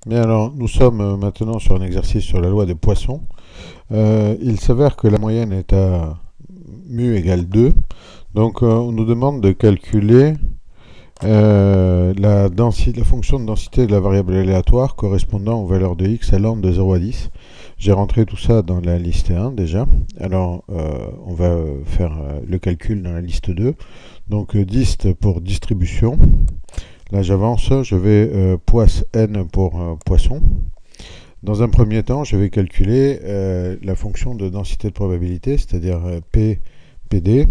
Bien alors, nous sommes maintenant sur un exercice sur la loi des poissons. Il s'avère que la moyenne est à mu égale 2. Donc on nous demande de calculer la fonction de densité de la variable aléatoire correspondant aux valeurs de x allant de 0 à 10. J'ai rentré tout ça dans la liste 1 déjà. Alors on va faire le calcul dans la liste 2. Donc dist pour distribution. Là j'avance, je vais poisse n pour poisson. Dans un premier temps, je vais calculer la fonction de densité de probabilité, c'est-à-dire P, PD.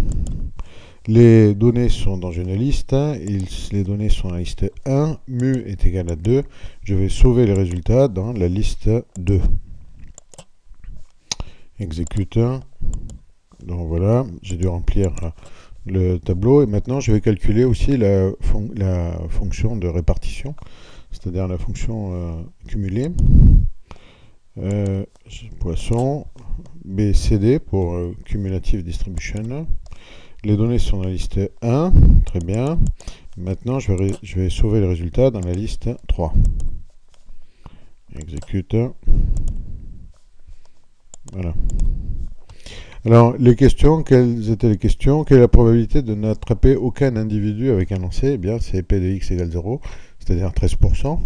Les données sont dans une liste, les données sont dans la liste 1, mu est égal à 2. Je vais sauver les résultats dans la liste 2. Exécute. Donc voilà, j'ai dû remplir le tableau. Et maintenant, je vais calculer aussi la fonction de répartition, c'est-à-dire la fonction cumulée. Poisson, BCD pour Cumulative Distribution. Les données sont dans la liste 1, très bien. Maintenant, je vais sauver le résultat dans la liste 3. Exécute. Voilà. Alors, les questions, quelles étaient les questions? Quelle est la probabilité de n'attraper aucun individu avec un lancer? Eh bien, c'est P de x égale 0, c'est-à-dire 13%.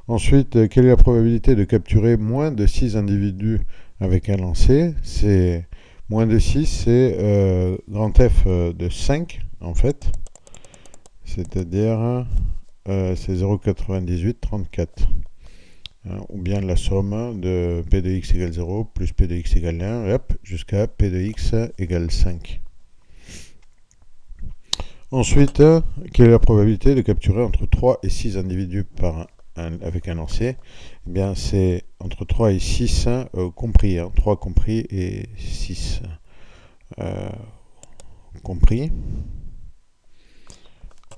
Ensuite, quelle est la probabilité de capturer moins de 6 individus avec un lancer? C'est moins de 6, c'est grand F de 5, en fait. C'est-à-dire, c'est 0,9834. Ou bien la somme de P de x égale 0 plus P de x égale 1, et hop, jusqu'à P de x égale 5. Ensuite, quelle est la probabilité de capturer entre 3 et 6 individus avec un lancer? Eh bien, c'est entre 3 et 6 compris, 3 compris et 6 compris.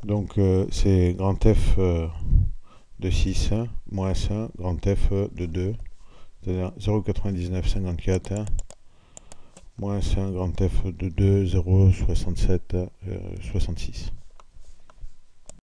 Donc, c'est grand F de 6 moins 1, grand F de 2, c'est-à-dire 0,9954 moins 1, grand F de 2, 0,67, 66.